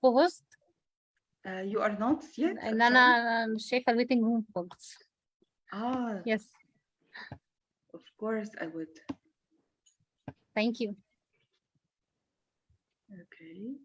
co-host. You are not yet. ان انا مش شايفه الويتنج روم خالص. Yes. Of course I would. Thank you. Okay.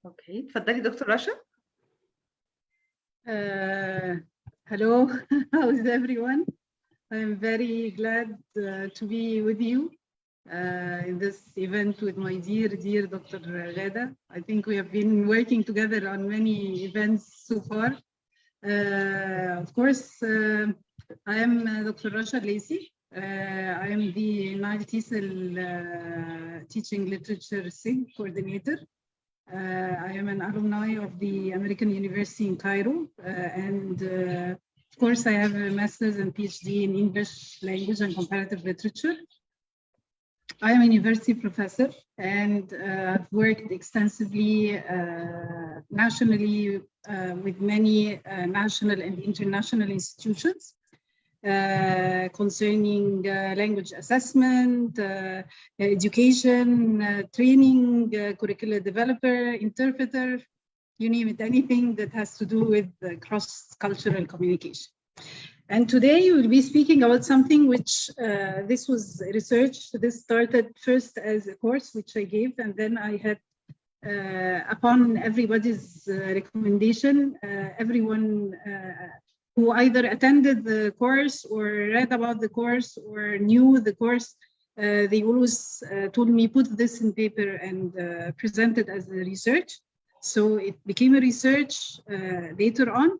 Okay, اتفضلي دكتور رشا. Hello, how is everyone? I'm very glad to be with you in this event with my dear Dr. Ghada. I think we have been working together on many events so far. Of course, I am Dr. Rasha Leithy. I am the Nile TESOL Teaching Literature ReSIG Coordinator. I am an alumni of the American University in Cairo, and of course I have a master's and PhD in English language and comparative literature. I am a university professor and I've worked extensively nationally with many national and international institutions concerning language assessment, education, training, curricular developer, interpreter, you name it, anything that has to do with cross-cultural communication. And today we'll be speaking about something which this was research. This started first as a course which I gave, and then I had, upon everybody's recommendation, everyone who either attended the course or read about the course or knew the course, they always told me, put this in paper and present it as a research. So it became a research later on.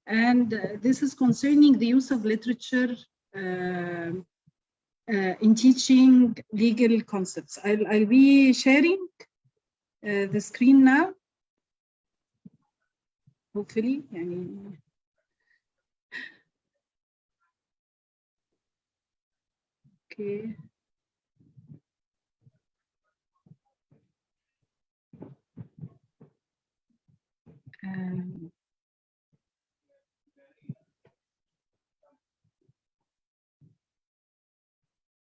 And this is concerning the use of literature in teaching legal concepts. I'll be sharing the screen now. Hopefully, okay.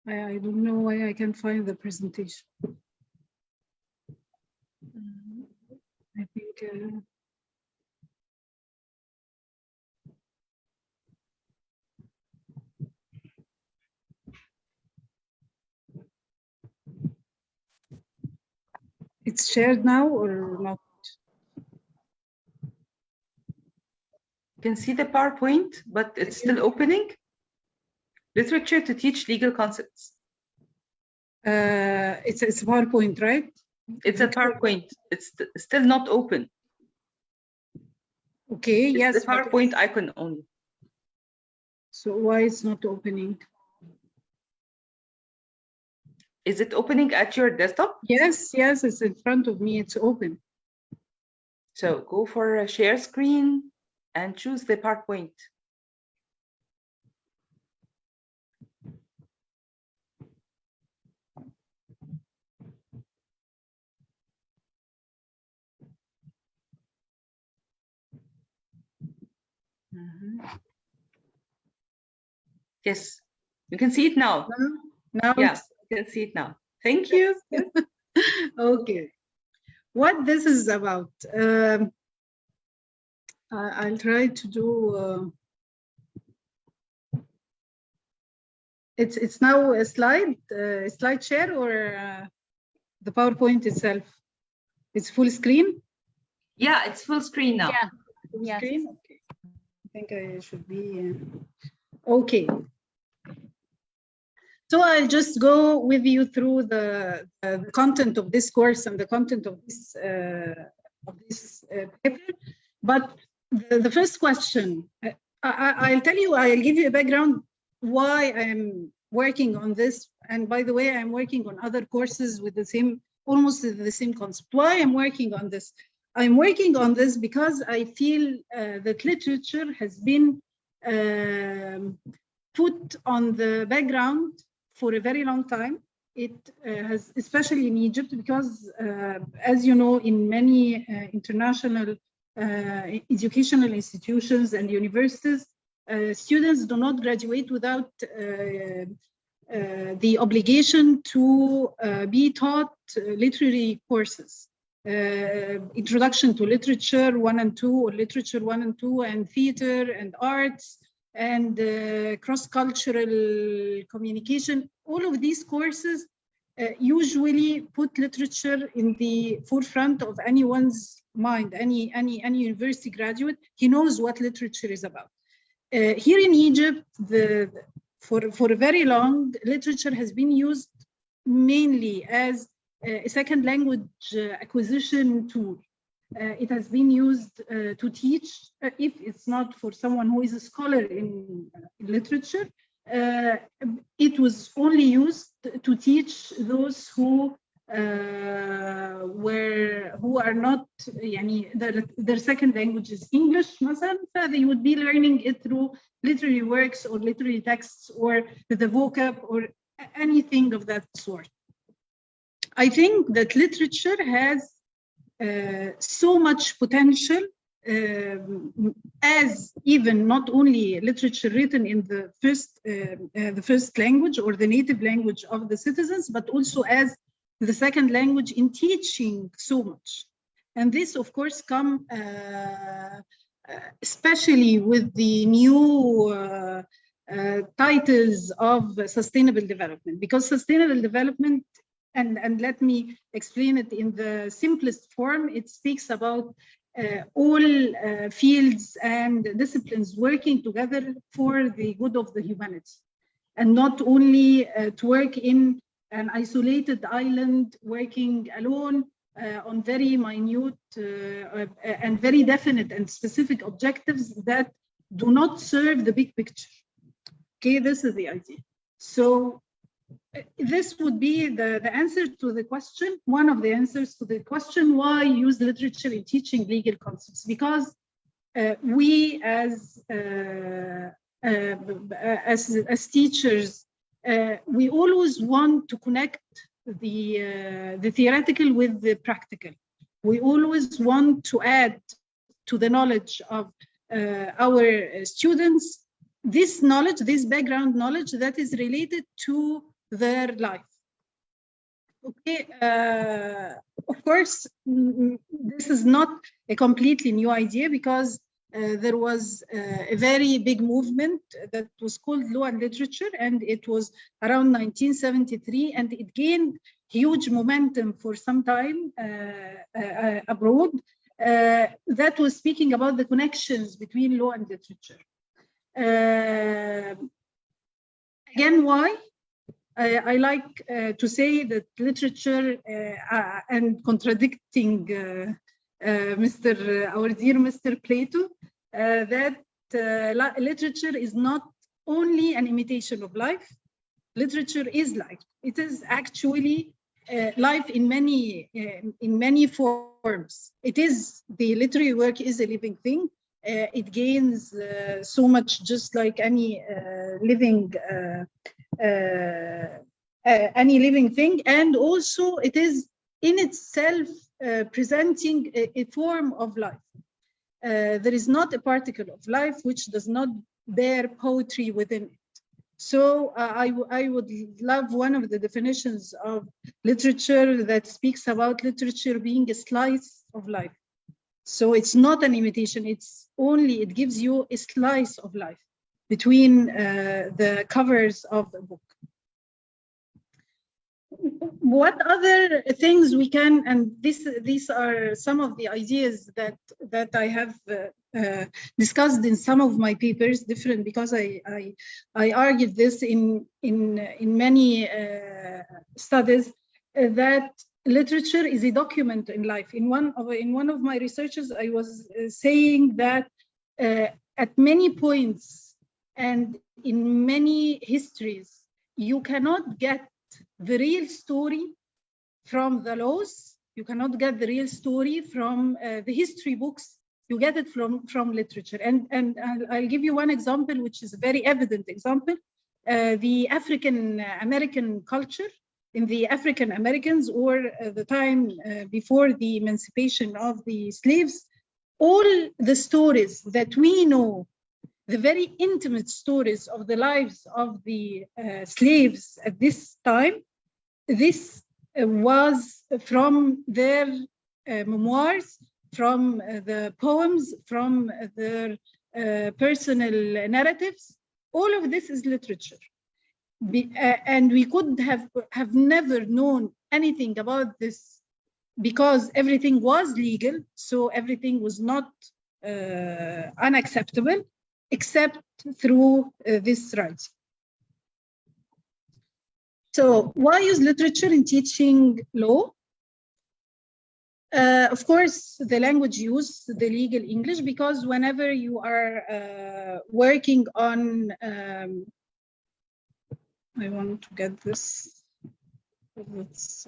I don't know why I can't find the presentation. I think it's shared now or not? You can see the PowerPoint, but it's still opening. Literature to teach legal concepts. It's a PowerPoint, right? It's a PowerPoint. It's still not open. Okay, it's yes. The PowerPoint icon only. So why it's not opening? Is it opening at your desktop? Yes, it's in front of me. It's open. So go for a share screen and choose the PowerPoint. Yes, you can see it now. Now yeah, you can see it now. Thank you. Okay, what this is about, I'll try to do it's now a slide share or the PowerPoint itself. It's full screen. Yeah, it's full screen now. Yeah. Full Yes. screen. Okay. I think I should be okay. So I'll just go with you through the content of this course and the content of this paper. But the first question, I'll tell you, I'll give you a background why I'm working on this. And by the way, I'm working on other courses with the same, almost the same concept. Why I'm working on this? I'm working on this because I feel that literature has been put on the background for a very long time. It has, especially in Egypt, because as you know, in many international educational institutions and universities, students do not graduate without the obligation to be taught literary courses. Introduction to literature 1 and 2, or literature 1 and 2, and theater and arts and cross-cultural communication. All of these courses usually put literature in the forefront of anyone's mind. Any university graduate, he knows what literature is about. Here in Egypt, for a very long, literature has been used mainly as a second language acquisition tool. It has been used to teach, if it's not for someone who is a scholar in literature, it was only used to teach those who are not, their second language is English, مثلا, so they would be learning it through literary works or literary texts or the vocab or anything of that sort. I think that literature has so much potential as even not only literature written in the first language or the native language of the citizens, but also as the second language in teaching so much. And this, of course, come especially with the new titles of sustainable development, because sustainable development, and let me explain it in the simplest form, it speaks about all fields and disciplines working together for the good of the humanity, and not only to work in an isolated island, working alone on very minute and very definite and specific objectives that do not serve the big picture. Okay, this is the idea. So this would be the answer to the question, one of the answers to the question, why use literature in teaching legal concepts? Because we as teachers, we always want to connect the theoretical with the practical. We always want to add to the knowledge of our students this knowledge, this background knowledge that is related to their life. Okay, of course, this is not a completely new idea, because there was a very big movement that was called Law and Literature, and it was around 1973, and it gained huge momentum for some time abroad, that was speaking about the connections between law and literature. Again, why? I like to say that literature, and contradicting our dear Mr. Plato, that literature is not only an imitation of life. Literature is life. It is actually life in many forms. It is, the literary work is a living thing. It gains so much, just like any living thing, and also it is in itself presenting a form of life. There is not a particle of life which does not bear poetry within it. So I would love one of the definitions of literature that speaks about literature being a slice of life. So it's not an imitation, it's only, it gives you a slice of life between the covers of the book. What other things we can, and these are some of the ideas that I have discussed in some of my papers, different, because I argued this in many studies, that literature is a document in life. In one of my researches, I was saying that at many points and in many histories, you cannot get the real story from the laws. You cannot get the real story from the history books. You get it from literature. And I'll give you one example, which is a very evident example. The African American culture in the African Americans, or the time before the emancipation of the slaves, all the stories that we know, the very intimate stories of the lives of the slaves at this time, this was from their memoirs, from the poems, from their personal narratives. All of this is literature. And we could have never known anything about this because everything was legal, so everything was not unacceptable, except through this writing. So why use literature in teaching law? Of course, the language use, the legal English, because whenever you are working on, I want to get this. Let's,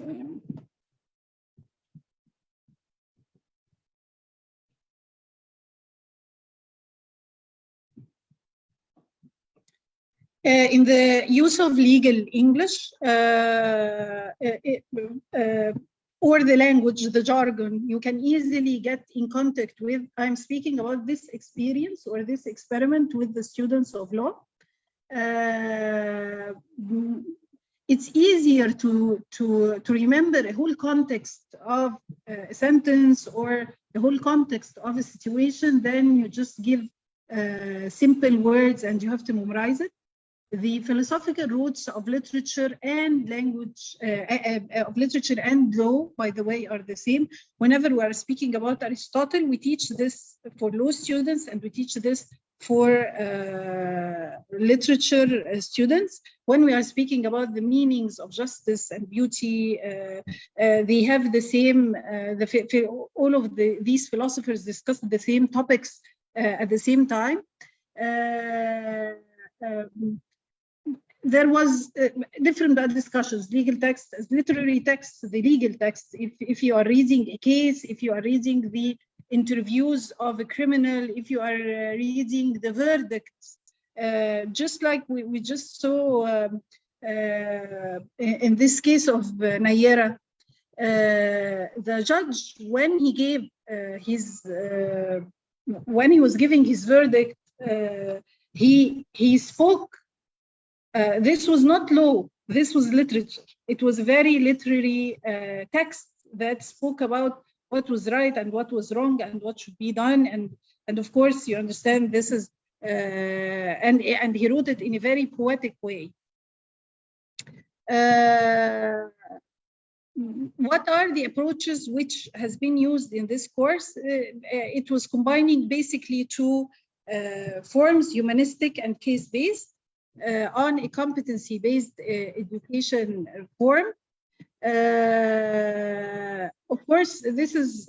in the use of legal English or the language, the jargon, you can easily get in contact with. I'm speaking about this experience or this experiment with the students of law. It's easier to remember a whole context of a sentence or the whole context of a situation than you just give simple words and you have to memorize it. The philosophical roots of literature and language, of literature and law, by the way, are the same. Whenever we are speaking about Aristotle, we teach this for law students and we teach this for literature students. When we are speaking about the meanings of justice and beauty, they have the same, all of these philosophers discuss the same topics at the same time. There was different discussions, legal texts, literary texts, the legal texts. If you are reading a case, if you are reading the interviews of a criminal, if you are reading the verdicts, just like we just saw in this case of Nayera, the judge, when he gave when he was giving his verdict, he spoke. This was not law, this was literature. It was a very literary text that spoke about what was right and what was wrong and what should be done. And of course, you understand this is, and he wrote it in a very poetic way. What are the approaches which has been used in this course? It was combining basically two forms, humanistic and case-based. On a competency-based education form. Of course, this is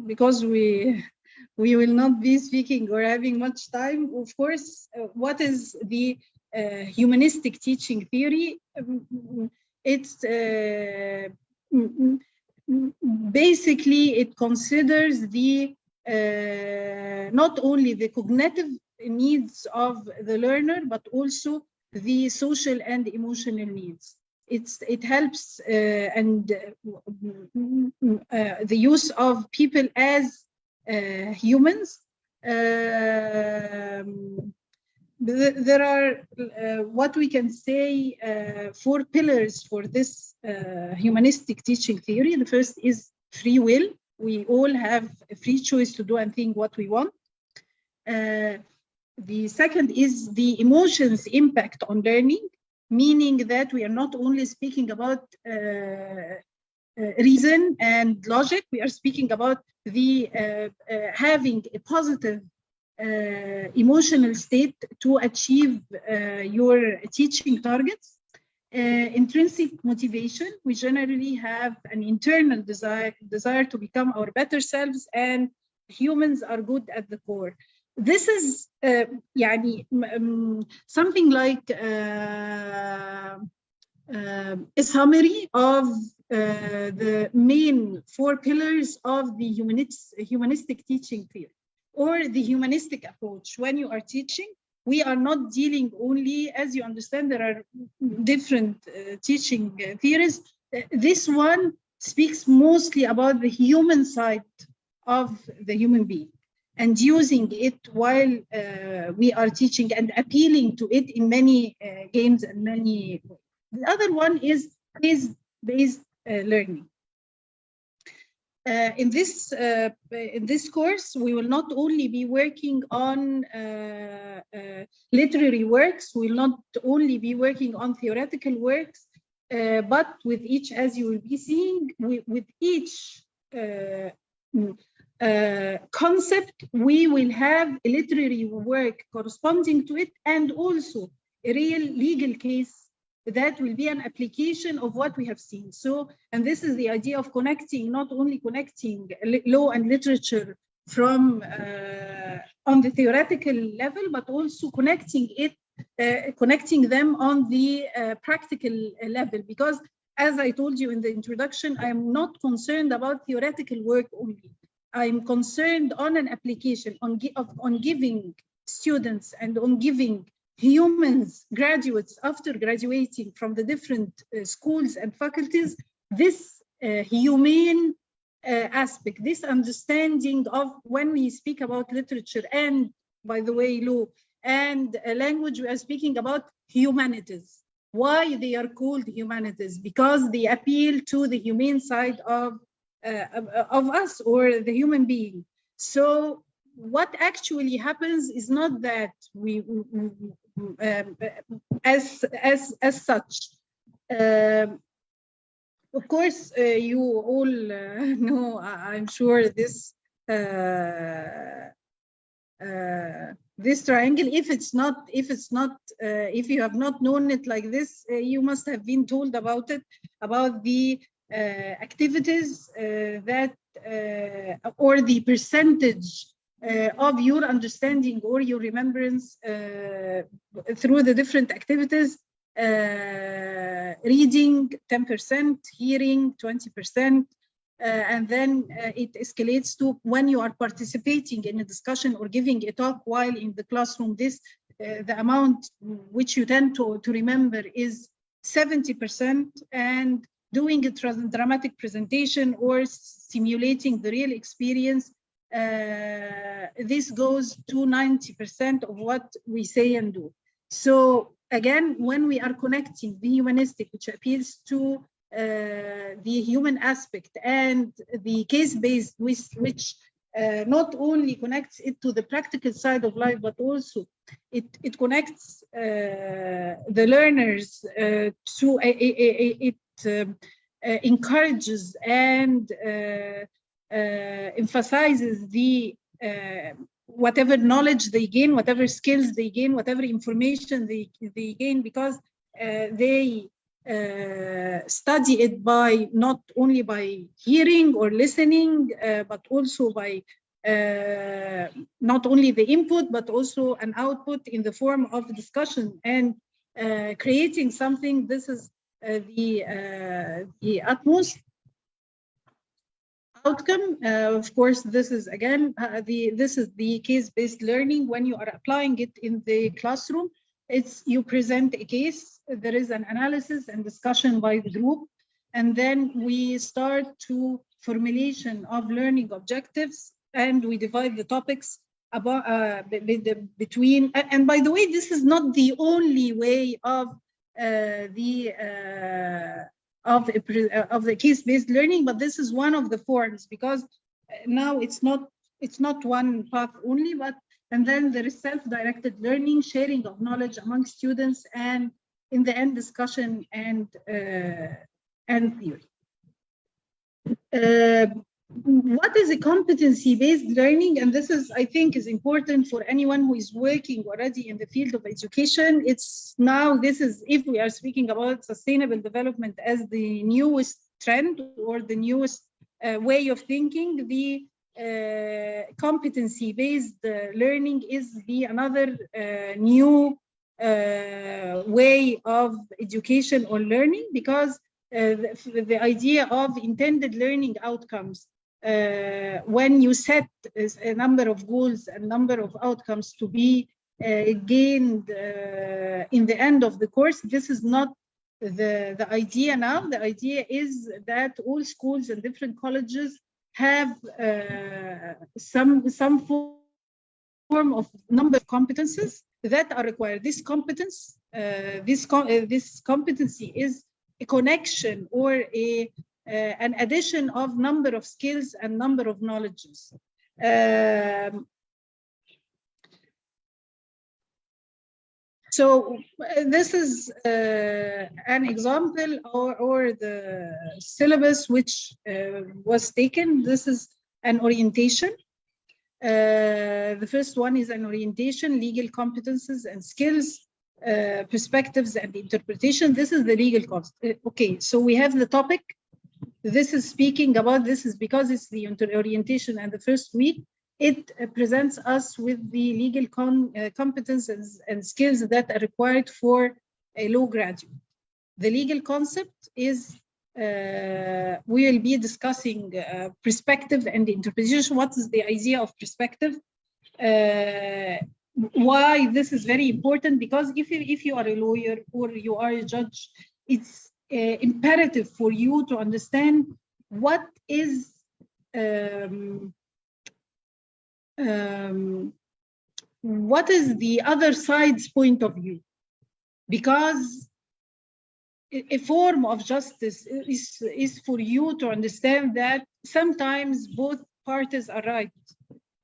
because we will not be speaking or having much time. Of course, what is the humanistic teaching theory? It's basically, it considers the not only the cognitive needs of the learner, but also the social and emotional needs. It helps and the use of people as humans. There are what we can say 4 pillars for this humanistic teaching theory. The first is free will. We all have a free choice to do and think what we want. The second is the emotions impact on learning, meaning that we are not only speaking about reason and logic, we are speaking about the having a positive emotional state to achieve your teaching targets. Intrinsic motivation, we generally have an internal desire to become our better selves, and humans are good at the core. this is يعني something like a summary of the main 4 pillars of the humanistic teaching theory or the humanistic approach. When you are teaching, we are not dealing only, as you understand, there are different teaching theories. This one speaks mostly about the human side of the human being and using it while we are teaching and appealing to it in many games and many ways. The other one is case-based learning. In this course, we will not only be working on literary works, we will not only be working on theoretical works, but with each, as you will be seeing, with each concept, we will have a literary work corresponding to it and also a real legal case that will be an application of what we have seen. So, and this is the idea of connecting, not only connecting law and literature from on the theoretical level, but also connecting it, connecting them on the practical level. Because as I told you in the introduction, I am not concerned about theoretical work only. I'm concerned on an application, on giving students and on giving humans, graduates, after graduating from the different schools and faculties, this humane aspect, this understanding of when we speak about literature and, by the way, law and language, we are speaking about humanities. Why they are called humanities? Because they appeal to the humane side of us or the human being. So what actually happens is not that we as such. Of course, you all know, I'm sure, this this triangle. If you have not known it like this, you must have been told about it, about the activities that or the percentage of your understanding or your remembrance through the different activities. Reading 10%, hearing 20%, and then it escalates to when you are participating in a discussion or giving a talk while in the classroom. This the amount which you tend to remember is 70%, and doing a dramatic presentation or simulating the real experience, this goes to 90% of what we say and do. So again, when we are connecting the humanistic, which appeals to the human aspect, and the case-based, which not only connects it to the practical side of life, but also it connects the learners to it encourages and emphasizes the whatever knowledge they gain, whatever skills they gain, whatever information they gain, because they study it by not only by hearing or listening, but also by not only the input, but also an output in the form of discussion and creating something. This is the utmost outcome. Of course, this is again this is the case-based learning. When you are applying it in the classroom, it's you present a case, there is an analysis and discussion by the group, and then we start to formulation of learning objectives, and we divide the topics about between. And by the way, this is not the only way of the case-based learning, but this is one of the forms, because now it's not one path only, but and then there is self-directed learning, sharing of knowledge among students, and in the end, discussion and theory. What is a competency-based learning? And this is, I think, is important for anyone who is working already in the field of education. It's now, this is, if we are speaking about sustainable development as the newest trend or the newest way of thinking, the competency-based learning is another new way of education or learning, because the idea of intended learning outcomes, when you set a number of goals and number of outcomes to be gained in the end of the course, this is not the idea now. The idea is that all schools and different colleges have some form of number of competences that are required. This competence, this competency is a connection or an addition of number of skills and number of knowledges. So this is an example or the syllabus which was taken. This is an orientation. The first one is an orientation, legal competences and skills, perspectives and interpretation. This is the legal concept. Okay, so we have the topic. This is speaking about, this is because it's the orientation and the first week. It presents us with the legal competences and skills that are required for a law graduate. The legal concept is, we will be discussing perspective and interpretation. What is the idea of perspective? Why this is very important? Because if you are a lawyer or you are a judge, it's imperative for you to understand what is the other side's point of view, because a form of justice is for you to understand that sometimes both parties are right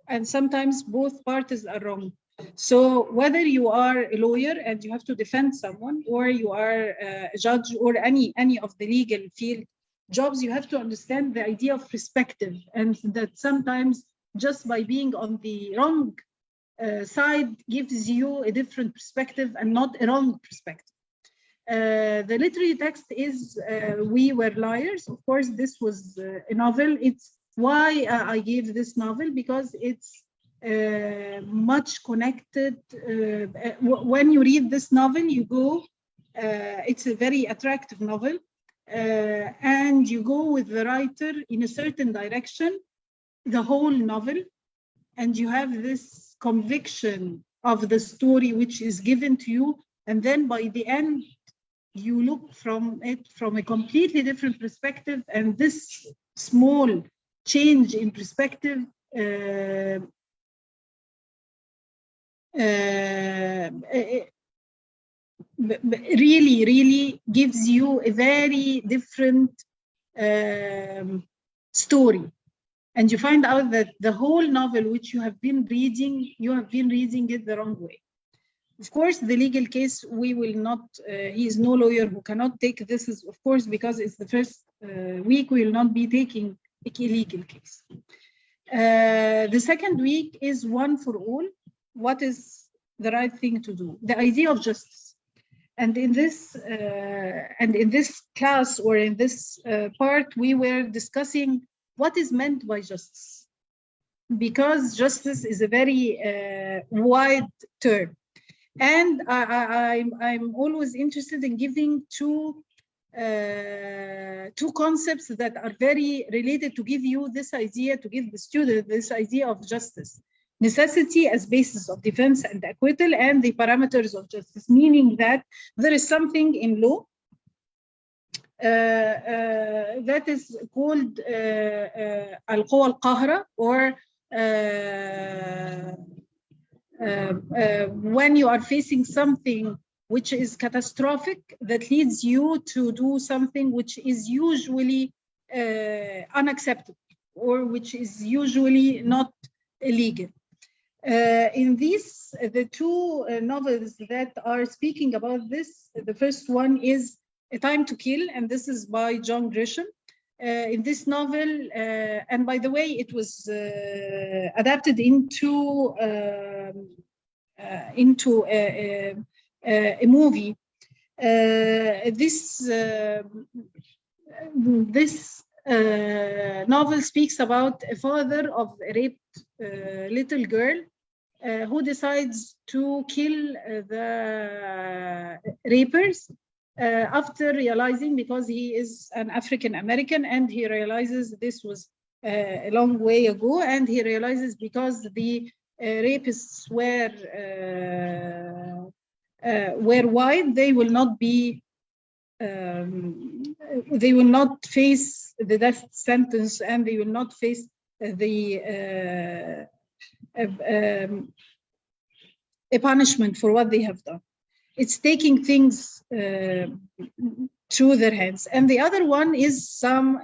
and sometimes both parties are wrong. So whether you are a lawyer and you have to defend someone, or you are a judge or any of the legal field jobs, you have to understand the idea of perspective, and that sometimes just by being on the wrong side gives you a different perspective and not a wrong perspective. The literary text is We Were Liars. Of course, this was a novel. It's why I gave this novel, because it's much connected. When you read this novel, you go, it's a very attractive novel, and you go with the writer in a certain direction the whole novel, and you have this conviction of the story which is given to you, and then by the end you look from it from a completely different perspective, and this small change in perspective really gives you a very different story. And you find out that the whole novel which you have been reading it the wrong way. Of course, the legal case, we will not, he is no lawyer who cannot take this, is, of course, because it's the first week, we will not be taking a legal case. The second week is one for all. What is the right thing to do? The idea of justice. And in this class, or in this part, we were discussing what is meant by justice, because justice is a very wide term. And I'm always interested in giving two concepts that are very related to give you this idea, to give the student this idea of justice. Necessity as basis of defense and acquittal, and the parameters of justice, meaning that there is something in law that is called al-qawa al-qahra, or when you are facing something which is catastrophic, that leads you to do something which is usually unacceptable, or which is usually not illegal. In these, the two novels that are speaking about this, the first one is A Time to Kill, and this is by John Grisham. In this novel, and by the way, it was adapted into a movie. This novel speaks about a father of a raped little girl who decides to kill the rapers after realizing, because he is an African American, and he realizes this was a long way ago, and he realizes because the rapists were white, they will not be they will not face the death sentence, and they will not face a punishment for what they have done. It's taking things through their hands. And the other one is a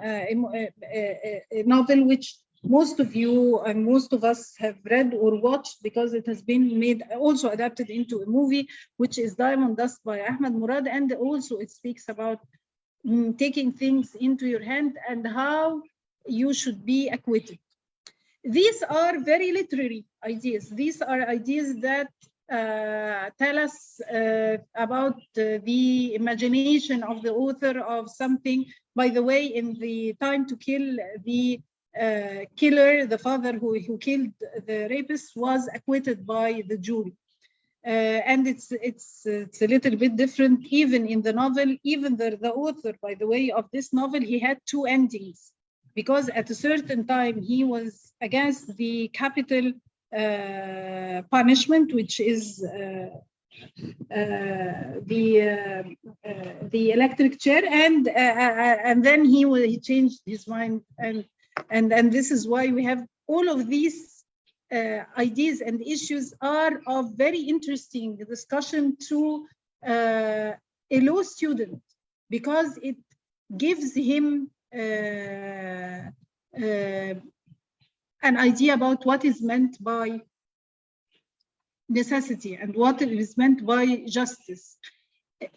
novel which most of you and most of us have read or watched, because it has been made, also adapted into a movie, which is Diamond Dust by Ahmed Murad. And also it speaks about taking things into your hand and how you should be acquitted. These are very literary ideas. These are ideas that tell us about the imagination of the author of something. By the way, in The Time to Kill, the killer, the father who killed the rapist, was acquitted by the jury. And it's a little bit different even in the novel. Even the author, by the way, of this novel, he had two endings, because at a certain time he was against the capital punishment, which is the electric chair, and then he changed his mind, and this is why we have all of these ideas and issues are of very interesting discussion to a law student, because it gives him an idea about what is meant by necessity and what is meant by justice.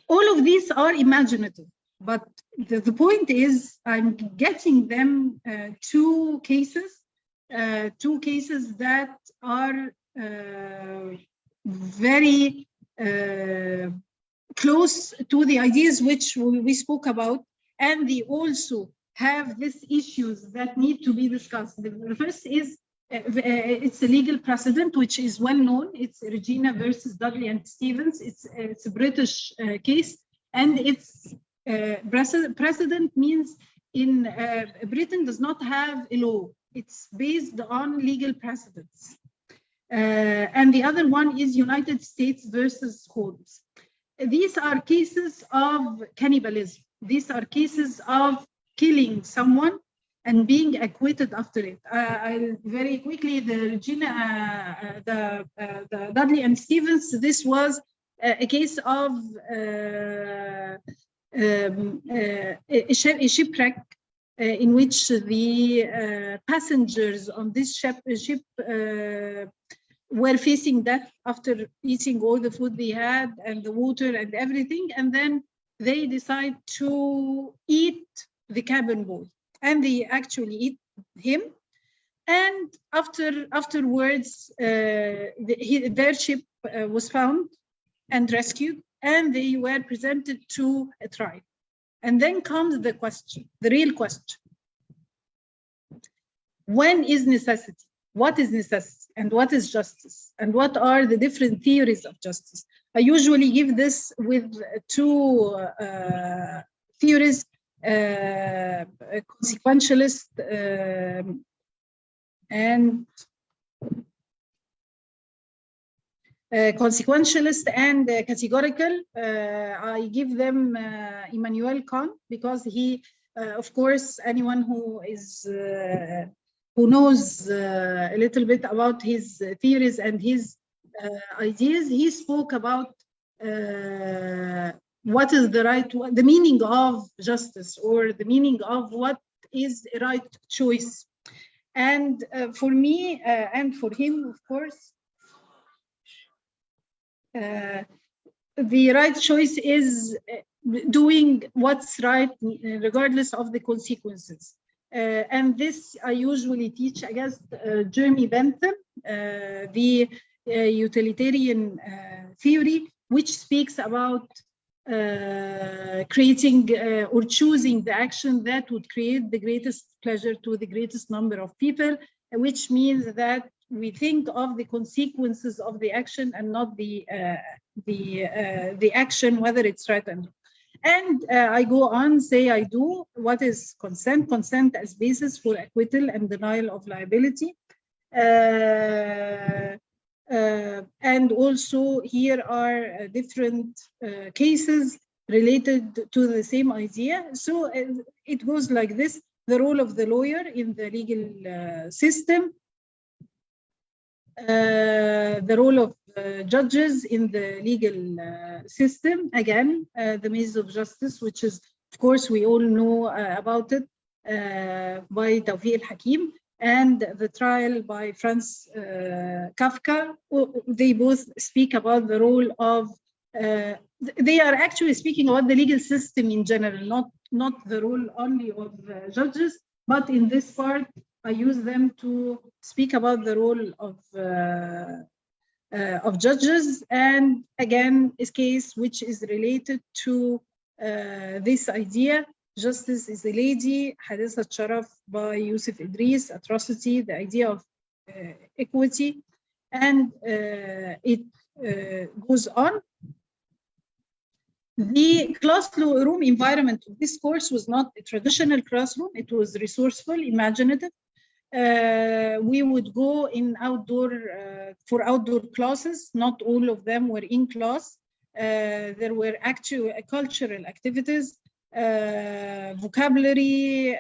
All of these are imaginative, but the point is I'm getting them two cases that are very close to the ideas which we spoke about, and they also have these issues that need to be discussed. The first is it's a legal precedent which is well known. It's Regina versus Dudley and Stevens. It's a British case, and it's precedent means in Britain does not have a law. It's based on legal precedents. And the other one is United States versus Holmes. These are cases of cannibalism. These are cases of killing someone and being acquitted after it. I'll very quickly, the Regina, the Dudley and Stevens, this was a case of a shipwreck in which the passengers on this ship were facing death after eating all the food they had and the water and everything, and then they decide to eat the cabin boy, and they actually eat him. And afterwards, their ship was found and rescued, and they were presented to a trial. And then comes the question, the real question. When is necessity? What is necessity? And what is justice? And what are the different theories of justice? I usually give this with two theories, consequentialist and categorical. I give them Immanuel Kant, because he, of course, anyone who is who knows a little bit about his theories and his ideas, he spoke about what is the meaning of justice, or the meaning of what is a right choice. And for me and for him, of course, the right choice is doing what's right regardless of the consequences. And this I usually teach against Jeremy Bentham, the utilitarian theory, which speaks about creating or choosing the action that would create the greatest pleasure to the greatest number of people, which means that we think of the consequences of the action and not the action, whether it's right or wrong. And I go on, say I do. What is consent? Consent as basis for acquittal and denial of liability. And also here are different cases related to the same idea. So it goes like this: the role of the lawyer in the legal system, the role of judges in the legal system, again, the maze of justice, which is, of course, we all know about it, by Tawfiq al-Hakim, and the trial by Franz Kafka. They both speak about the role of, they are actually speaking about the legal system in general, not the role only of judges, but in this part, I use them to speak about the role of judges. And again, a case which is related to this idea. Justice is a Lady, Hadithat Sharaf by Yusuf Idris, atrocity, the idea of equity, and it goes on. The classroom environment of this course was not a traditional classroom. It was resourceful, imaginative. We would go in for outdoor classes. Not all of them were in class. There were actually cultural activities, vocabulary,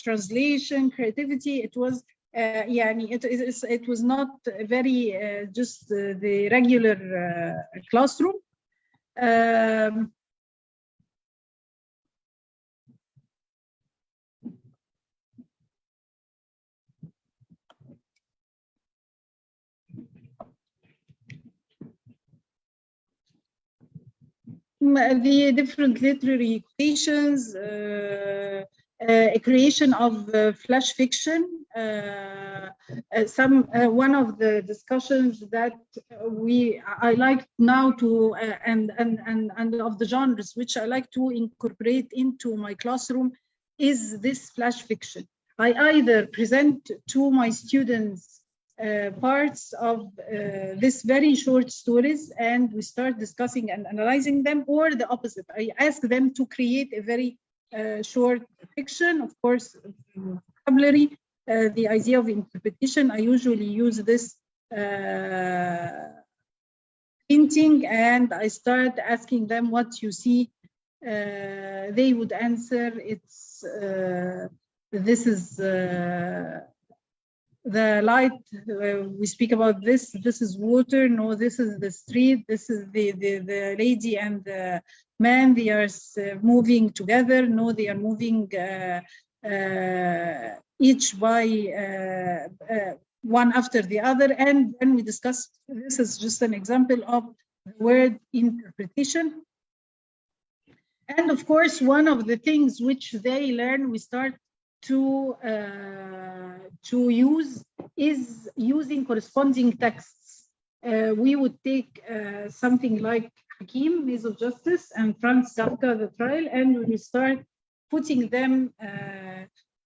translation, creativity. It was it was not very just the regular classroom. The different literary creations, a creation of flash fiction. One of the discussions that I like now to and of the genres which I like to incorporate into my classroom is this flash fiction. I either present to my students parts of this very short stories, and we start discussing and analyzing them, or the opposite. I ask them to create a very short fiction, of course, vocabulary, the idea of interpretation. I usually use this painting, and I start asking them what you see. They would answer, it's this is the light, we speak about this is water, no, this is the street, this is the lady and the man, they are moving together, no, they are moving each by one after the other. And then we discuss, this is just an example of the word interpretation. And of course, one of the things which they learn, we start to use is using corresponding texts. We would take something like Hakim, Maze of Justice, and Franz Kafka, The Trial, and we start putting them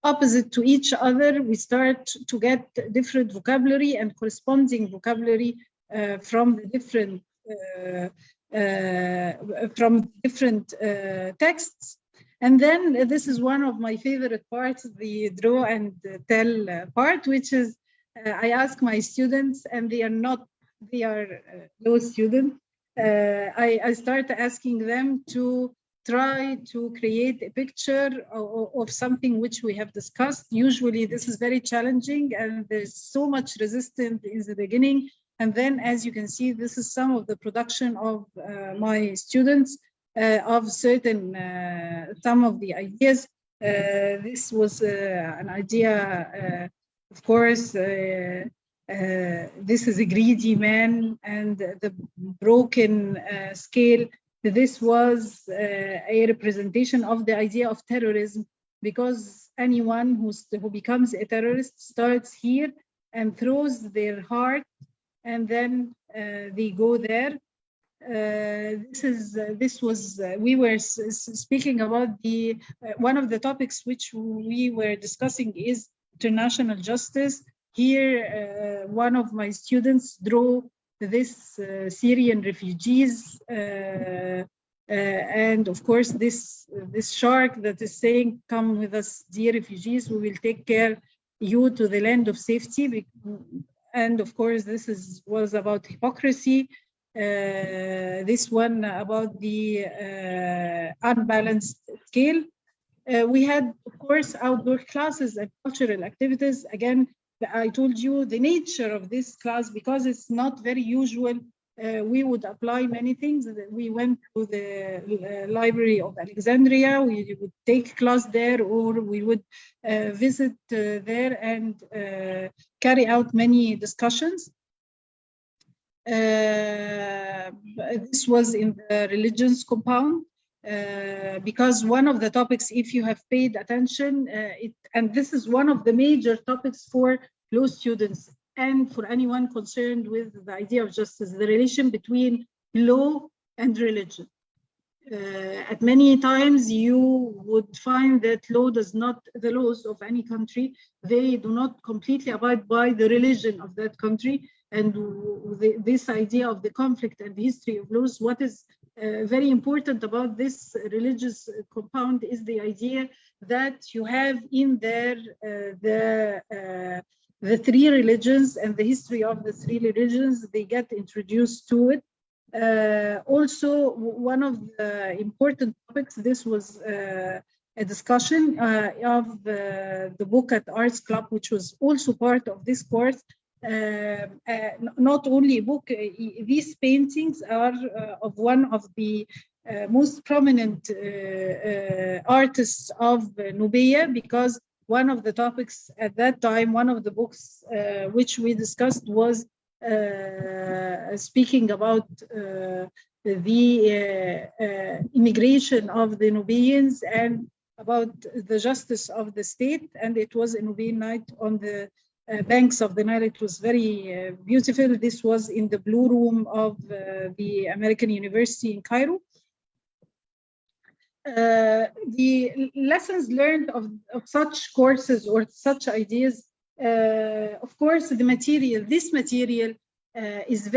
opposite to each other. We start to get different vocabulary and corresponding vocabulary from the different texts. And then this is one of my favorite parts, the draw and tell part, which is I ask my students, and they are low students. I start asking them to try to create a picture of something which we have discussed. Usually this is very challenging, and there's so much resistance in the beginning. And then, as you can see, this is some of the production of my students. Of certain, some of the ideas. This was an idea, of course, this is a greedy man and the broken scale. This was a representation of the idea of terrorism, because anyone who becomes a terrorist starts here and throws their heart, and then they go there. We were speaking about the one of the topics which we were discussing is international justice. Here, one of my students drew this Syrian refugees, and of course this shark that is saying, "Come with us, dear refugees. We will take care you to the land of safety." And of course, this was about hypocrisy. This one about the unbalanced scale. We had, of course, outdoor classes and cultural activities. Again, I told you the nature of this class, because it's not very usual. We would apply many things. We went to the Library of Alexandria. We would take class there, or we would visit there and carry out many discussions. This was in the religions compound, because one of the topics, if you have paid attention, and this is one of the major topics for law students and for anyone concerned with the idea of justice, the relation between law and religion. At many times you would find that the laws of any country, they do not completely abide by the religion of that country. And this idea of the conflict and the history of laws, what is very important about this religious compound is the idea that you have in there the three religions and the history of the three religions. They get introduced to it. Also, one of the important topics, this was a discussion of the book at Arts Club, which was also part of this course. Not only a book, these paintings are of one of the most prominent artists of Nubia, because one of the topics at that time, one of the books which we discussed was speaking about the immigration of the Nubians and about the justice of the state. And it was a Nubian night on the banks of the Nile. It was very beautiful. This was in the Blue Room of the American University in Cairo. The lessons learned of such courses or such ideas, of course, this material is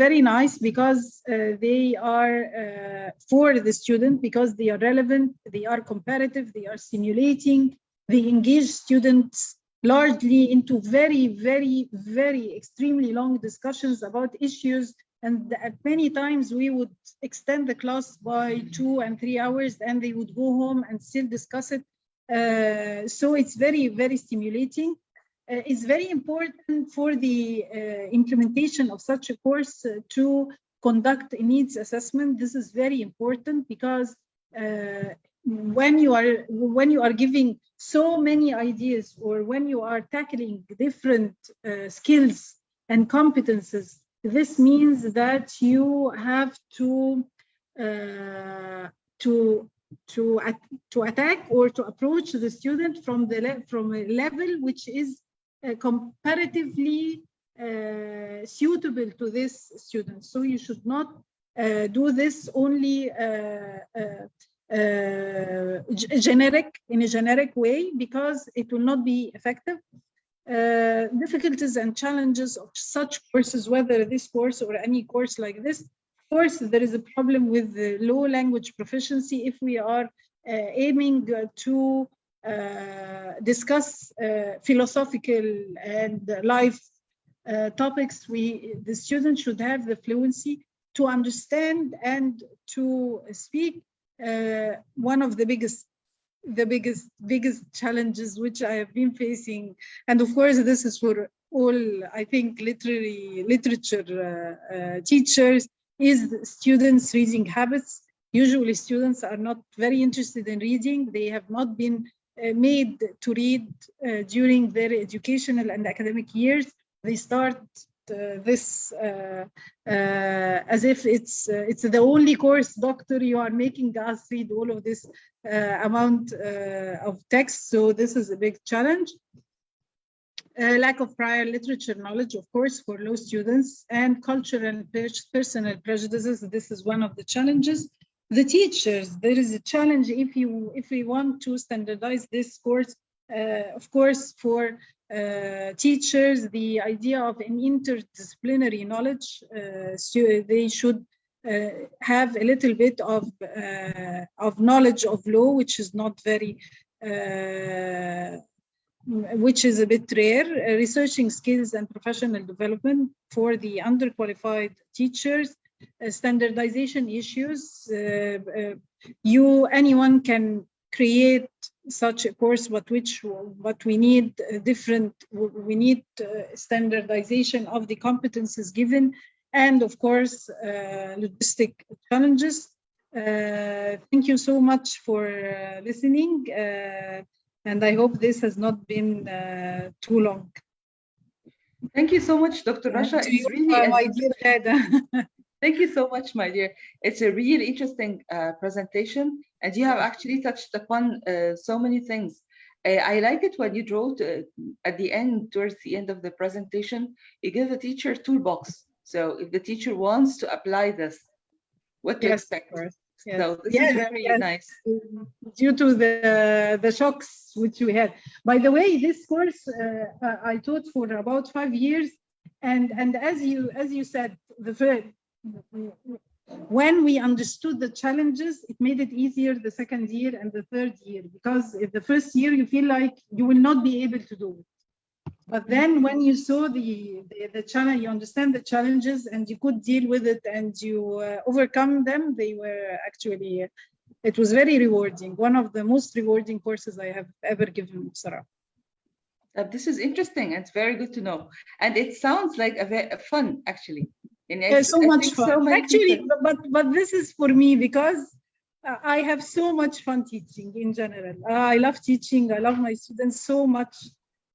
very nice, because they are for the student, because they are relevant, they are comparative, they are stimulating, they engage students largely into very, very, very extremely long discussions about issues. And at many times we would extend the class by 2 and 3 hours, and they would go home and still discuss it. So it's very, very stimulating. It's very important for the implementation of such a course to conduct a needs assessment. This is very important, because when you are giving so many ideas, or when you are tackling different skills and competences, this means that you have to attack or to approach the student from a level which is comparatively suitable to this student. So you should not do this only in a generic way, because it will not be effective. Difficulties and challenges of such courses, whether this course or any course like this. Of course, there is a problem with the low language proficiency. If we are aiming to discuss philosophical and life topics, the student should have the fluency to understand and to speak. One of the biggest challenges which I have been facing, and of course this is for all, I think, literature teachers, is students' reading habits. Usually students are not very interested in reading. They have not been made to read during their educational and academic years. They start this as if it's the only course, doctor, you are making us read all of this amount of text. So this is a big challenge. lack of prior literature knowledge, of course, for low students, and cultural and personal prejudices. This is one of the challenges. The teachers, there is a challenge if we want to standardize this course. Of course, for teachers, the idea of an interdisciplinary knowledge, so they should have a little bit of knowledge of law, which is not very, which is a bit rare. Researching skills and professional development for the underqualified teachers. Standardization issues. Anyone can create such a course, but we need we need standardization of the competences given, and of course logistic challenges. Thank you so much for listening, and I hope this has not been too long. Thank you so much, Dr. Rasha. It's really my dear Ghada. Thank you so much, my dear. It's a really interesting presentation, and you have actually touched upon so many things. I like it when you wrote at the end, towards the end of the presentation, you give the teacher a toolbox. So if the teacher wants to apply this, what to expect. Yes. So this is very nice. Due to the shocks which we had. By the way, this course I taught for about 5 years, and as you said, when we understood the challenges, it made it easier the second year and the third year, because if the first year you feel like you will not be able to do it. But then when you saw the challenge, you understand the challenges and you could deal with it and you overcome them, they were actually, it was very rewarding. One of the most rewarding courses I have ever given, Sarah. This is interesting. It's very good to know. And it sounds like a fun, actually. Yeah, so much fun. So actually, but this is for me because I have so much fun teaching in general. I love teaching. I love my students so much.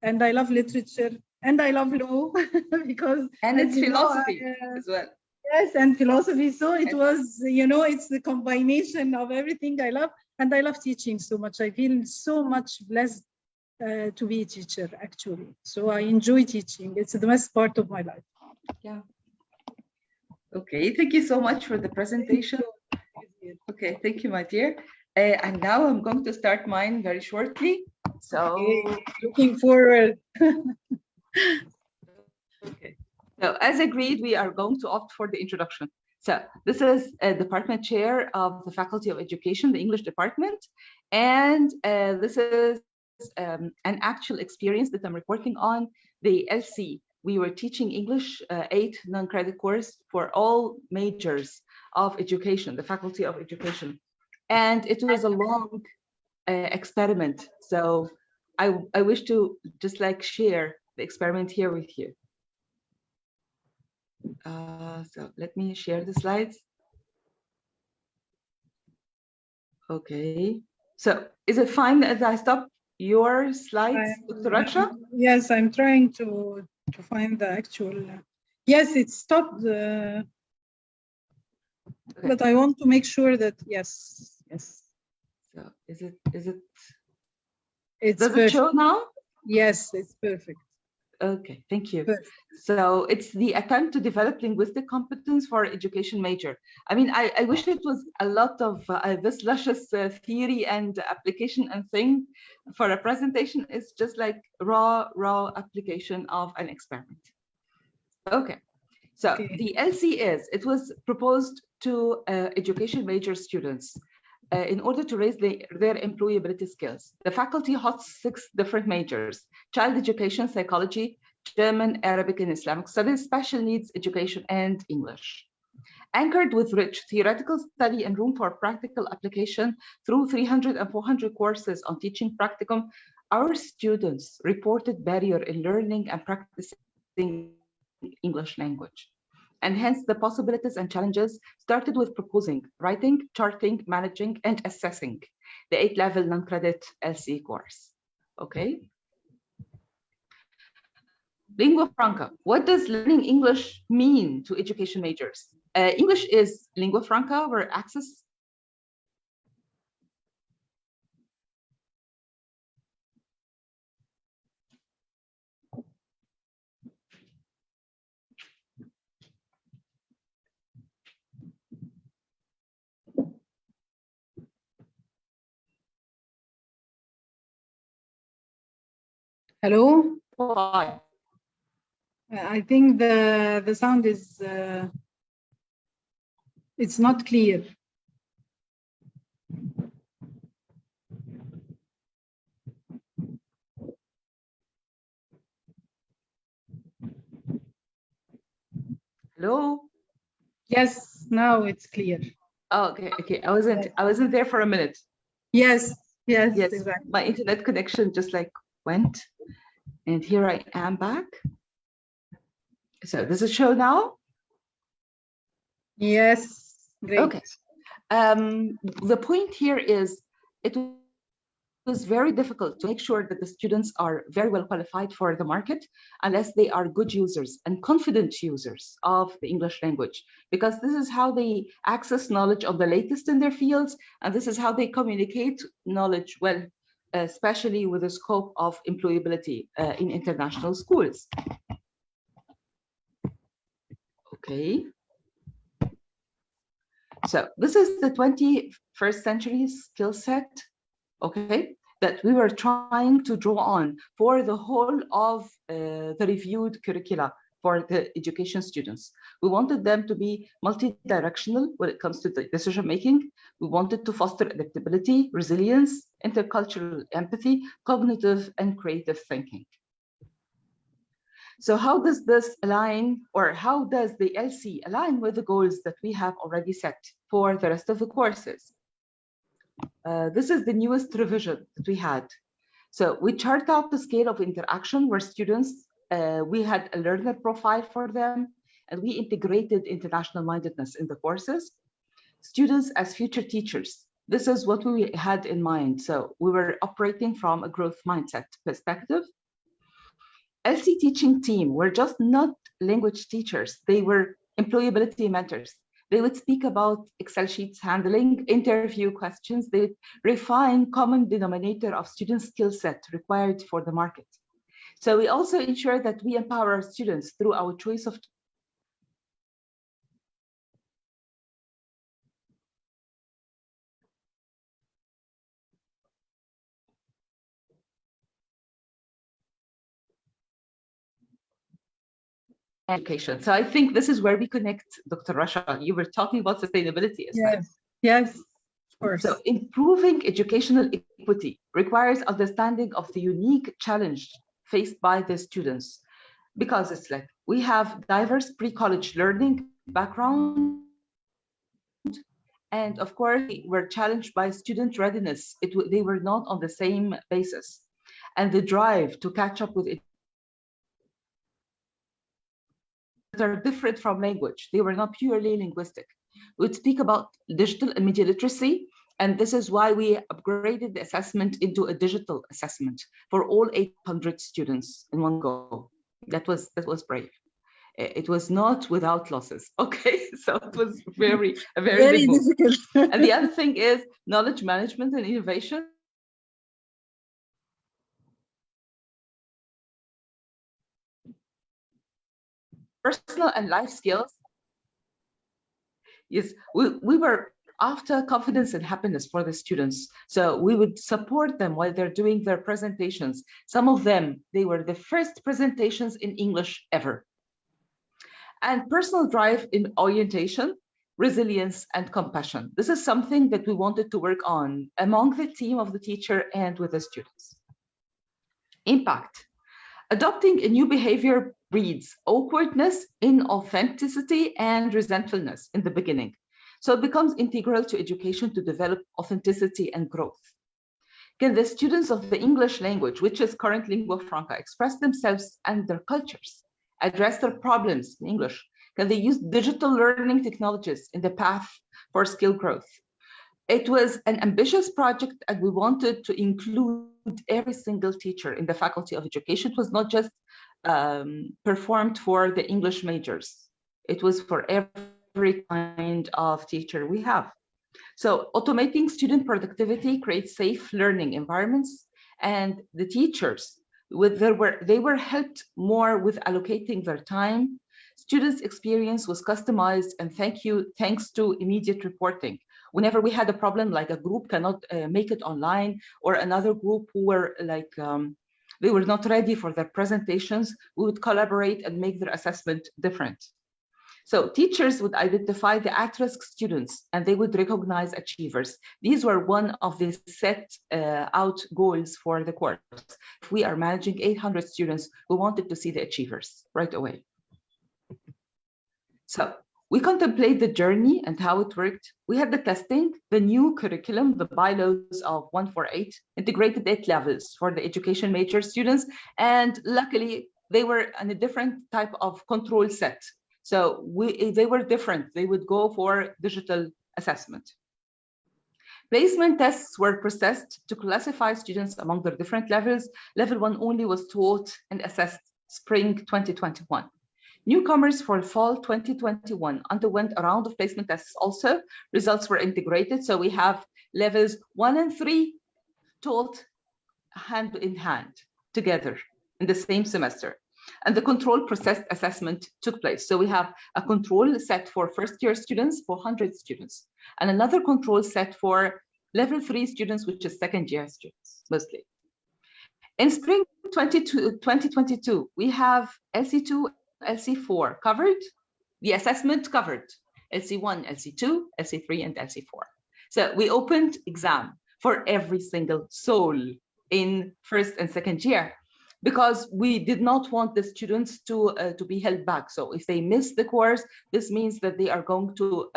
And I love literature. And I love law because... And it's philosophy as well. Yes, and philosophy. So it was, it's the combination of everything I love. And I love teaching so much. I feel so much blessed to be a teacher, actually. So I enjoy teaching. It's the best part of my life. Yeah. Okay, thank you so much for the presentation. Okay, thank you, my dear. And now I'm going to start mine very shortly. So, looking forward. Okay. So, as agreed, we are going to opt for the introduction. So, this is a department chair of the Faculty of Education, the English department. And this is an actual experience that I'm reporting on, the LC. We were teaching English 8 non-credit course for all majors of education, the Faculty of Education. And it was a long experiment. So I wish to just share the experiment here with you. So let me share the slides. Okay. So is it fine as I stop your slides, Dr. Rasha? Yes, I'm trying to find the actual. Yes, it stopped. Okay. But I want to make sure that yes. So is it? It's does perfect. It show now? Yes, it's perfect. Okay, thank you. Perfect. So it's the attempt to develop linguistic competence for education major. I mean, I wish it was a lot of this luscious theory and application and thing for a presentation. It's just like raw application of an experiment. Okay, so the LC it was proposed to education major students in order to raise their employability skills. The faculty holds 6 different majors: child education, psychology, German, Arabic, and Islamic studies, special needs education, and English. Anchored with rich theoretical study and room for practical application through 300 and 400 courses on teaching practicum, our students reported barrier in learning and practicing English language. And hence the possibilities and challenges started with proposing, writing, charting, managing, and assessing the 8-level non-credit LC course. Okay. Lingua franca. What does learning English mean to education majors? English is lingua franca, where access Hello? Fine. I think the sound is it's not clear. Hello? Yes, now it's clear. Oh, okay. I wasn't there for a minute. Yes, yes, Yes, exactly. my internet connection just like went, and here I am back. So does it show now? Yes, great. Okay. The point here is it was very difficult to make sure that the students are very well qualified for the market unless they are good users and confident users of the English language, because this is how they access knowledge of the latest in their fields, and this is how they communicate knowledge well, especially with the scope of employability in international schools. Okay. So this is the 21st century skill set, okay, that we were trying to draw on for the whole of the reviewed curricula for the education students. We wanted them to be multi-directional when it comes to the decision-making. We wanted to foster adaptability, resilience, intercultural empathy, cognitive and creative thinking. So how does this align, or how does the LC align with the goals that we have already set for the rest of the courses? This is the newest revision that we had. So we chart out the scale of interaction where students, we had a learner profile for them, and we integrated international mindedness in the courses. Students as future teachers, this is what we had in mind. So we were operating from a growth mindset perspective. LC teaching team were just not language teachers. They were employability mentors. They would speak about Excel sheets handling, interview questions. They refine common denominator of student skill set required for the market. So we also ensure that we empower our students through our choice of education. So I think this is where we connect, Dr. Rasha. You were talking about sustainability as well. Yes, of course. So improving educational equity requires understanding of the unique challenge faced by the students, because it's like we have diverse pre-college learning background, and of course we're challenged by student readiness. They were not on the same basis, and the drive to catch up with it are different from language. They were not purely linguistic. We'd speak about digital and media literacy, and this is why we upgraded the assessment into a digital assessment for all 800 students in one go. That was brave. It was not without losses. Okay, so it was a very big move. difficult. And the other thing is knowledge management and innovation. Personal and life skills. Yes, we were after confidence and happiness for the students. So we would support them while they're doing their presentations. Some of them, they were the first presentations in English ever. And personal drive in orientation, resilience, and compassion. This is something that we wanted to work on among the team of the teacher and with the students. Impact. Adopting a new behavior breeds awkwardness, inauthenticity, and resentfulness in the beginning. So it becomes integral to education to develop authenticity and growth. Can the students of the English language, which is current lingua franca, express themselves and their cultures, address their problems in English? Can they use digital learning technologies in the path for skill growth? It was an ambitious project, and we wanted to include every single teacher in the Faculty of Education. It was not just performed for the English majors. It was for every kind of teacher we have. So automating student productivity creates safe learning environments, and the teachers, they were helped more with allocating their time. Students' experience was customized, and thanks to immediate reporting. Whenever we had a problem, like a group cannot make it online, or another group who were like they were not ready for their presentations, we would collaborate and make their assessment different. So teachers would identify the at-risk students and they would recognize achievers. These were one of the set out goals for the course. If we are managing 800 students, we wanted to see the achievers right away. So we contemplate the journey and how it worked. We had the testing, the new curriculum, the bylaws of 148, integrated 8 levels for the education major students. And luckily, they were in a different type of control set. So they were different. They would go for digital assessment. Placement tests were processed to classify students among their different levels. Level 1 only was taught and assessed spring 2021. Newcomers for fall 2021 underwent a round of placement tests also. Results were integrated. So we have levels 1 and 3 taught hand in hand together in the same semester. And the control processed assessment took place. So we have a control set for first-year students, 400 students, and another control set for level 3 students, which is second-year students, mostly. In spring 2022, we have LC2, LC4 covered, the assessment covered, LC1, LC2, LC3, and LC4. So we opened exam for every single soul in first and second year, because we did not want the students to be held back. So if they miss the course, this means that they are going to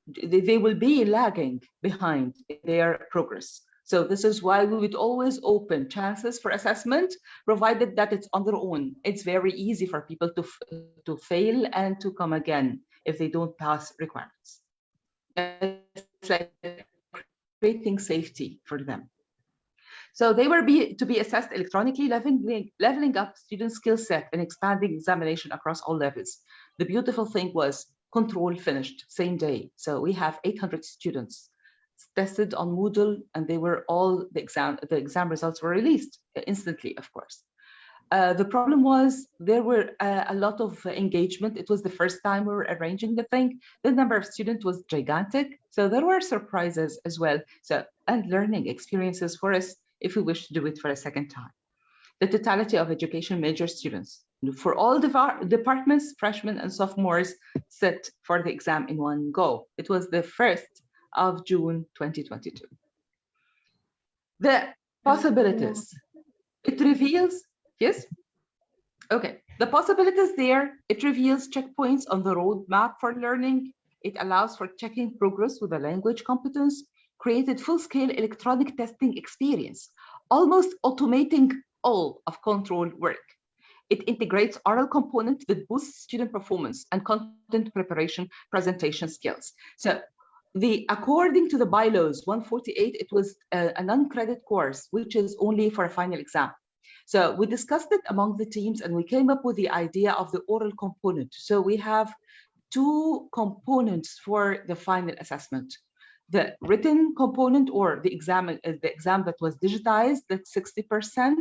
they will be lagging behind their progress. So this is why we would always open chances for assessment, provided that it's on their own. It's very easy for people to fail and to come again if they don't pass requirements. It's like creating safety for them. So they were to be assessed electronically, leveling up student skill set and expanding examination across all levels. The beautiful thing was control finished same day. So we have 800 students tested on Moodle, and they were all the exam results were released instantly, of course. The problem was there were a lot of engagement. It was the first time we were arranging the thing. The number of students was gigantic. So there were surprises as well. So, and learning experiences for us if we wish to do it for a second time. The totality of education major students for all departments, freshmen and sophomores set for the exam in one go. It was the 1st of June 2022. The possibilities, it reveals, yes? Okay, the possibilities there, it reveals checkpoints on the roadmap for learning. It allows for checking progress with a language competence, created full-scale electronic testing experience, almost automating all of control work. It integrates oral component that boosts student performance and content preparation, presentation skills. So according to the bylaws 148, it was a non-credit course, which is only for a final exam. So we discussed it among the teams and we came up with the idea of the oral component. So we have 2 components for the final assessment. The written component, or the exam that was digitized, that's 60%,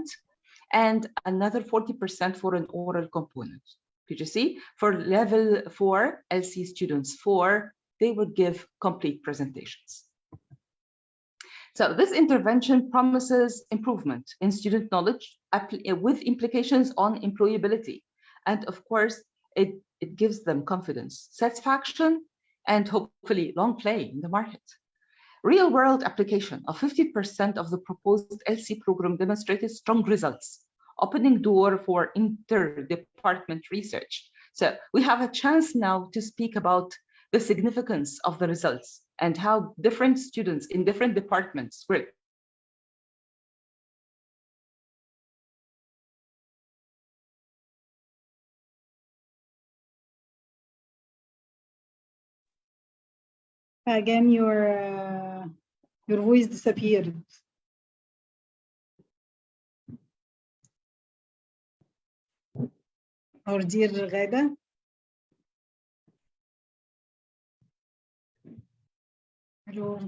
and another 40% for an oral component. Could you see? For level 4 LC students 4, they would give complete presentations. So this intervention promises improvement in student knowledge with implications on employability. And of course, it gives them confidence, satisfaction, and hopefully long play in the market. Real world application of 50% of the proposed LC program demonstrated strong results, opening door for inter-department research. So we have a chance now to speak about the significance of the results and how different students in different departments work. Again, your voice disappeared. Our dear Ghada. Hello.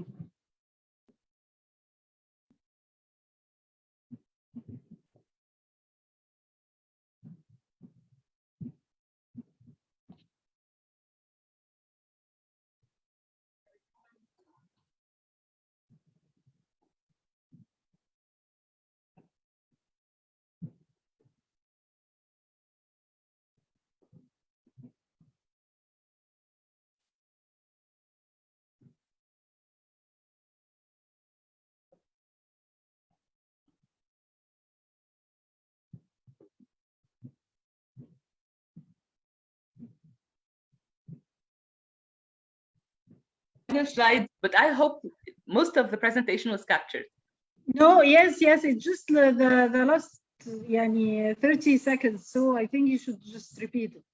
your slides, but I hope most of the presentation was captured. No, yes, it's just the last 30 seconds. So I think you should just repeat it.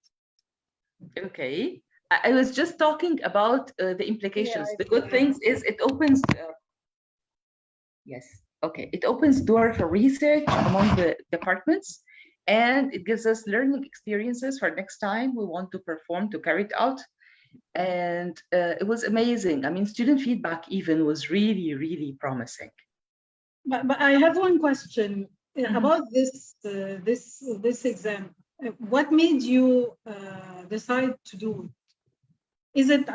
Okay. I was just talking about the implications. The good things is it opens. Yes. Okay. It opens door for research among the departments, and it gives us learning experiences for next time we want to perform to carry it out. And it was amazing. I mean, student feedback even was really, really promising. But I have one question about this exam. What made you decide to do it? Is it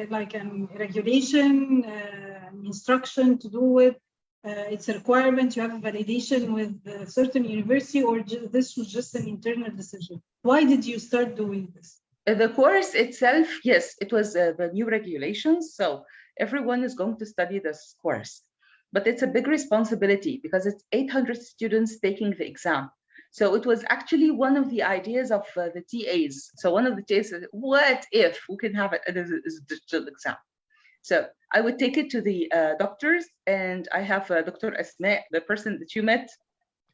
like a regulation, instruction to do it? It's a requirement, you have a validation with a certain university, or this was just an internal decision? Why did you start doing this? The course itself, yes, it was the new regulations. So everyone is going to study this course, but it's a big responsibility because it's 800 students taking the exam. So it was actually one of the ideas of the TAs. So one of the TAs said, what if we can have it as a digital exam? So I would take it to the doctors, and I have Dr. Asma, the person that you met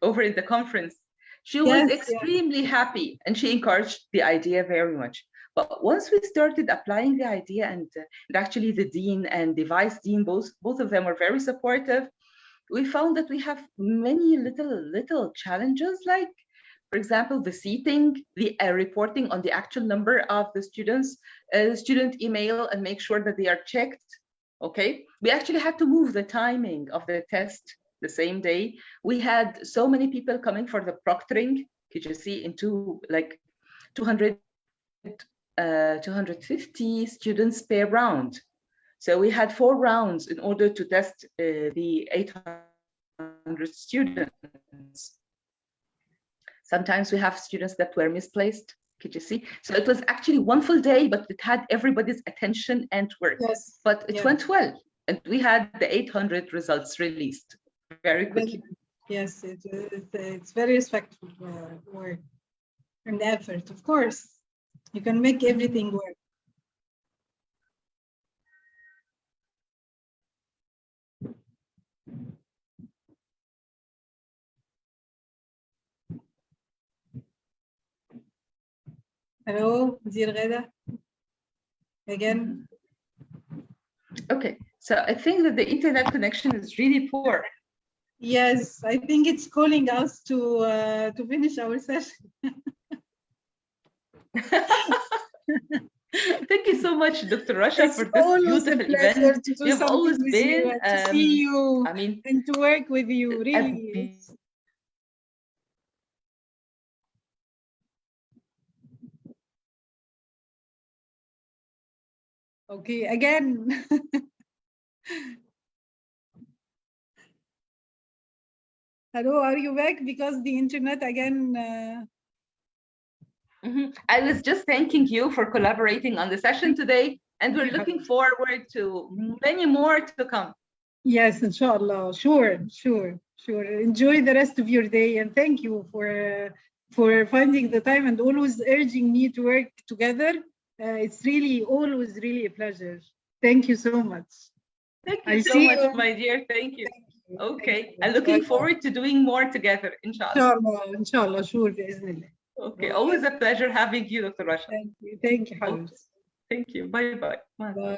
over in the conference. She was extremely happy, and she encouraged the idea very much. But once we started applying the idea, and actually the dean and the vice dean, both of them were very supportive, we found that we have many little challenges, like, for example, the seating, the reporting on the actual number of the students, student email, and make sure that they are checked. Okay, we actually had to move the timing of the test the same day. We had so many people coming for the proctoring. Could you see into like 250 students per round. So we had 4 rounds in order to test the 800 students. Sometimes we have students that were misplaced. Could you see? So it was actually one full day, but it had everybody's attention and work. Yes. But it went well, and we had the 800 results released very quickly. Yes, it's very respectful work and effort. Of course, you can make everything work. Hello, Dear Ghada. Again. Okay, so I think that the internet connection is really poor. Yes, I think it's calling us to finish our session. Thank you so much, Dr. Rasha, It's for this always a beautiful pleasure event. to do You've something always with been, you and to see you, I mean, and to work with you, really. Okay, again. Hello, are you back? Because the internet again. I was just thanking you for collaborating on the session today, and we're looking forward to many more to come. Yes, inshallah. Sure. Enjoy the rest of your day, and thank you for finding the time and always urging me to work together. It's really always really a pleasure. Thank you so much. Thank you so much, my dear. Thank you. Okay, I'm looking forward to doing more together, inshallah. Inshallah, sure, بإذن الله. Okay, always a pleasure having you, Dr. Rasha. Thank you, Thank you. Bye-bye. Bye.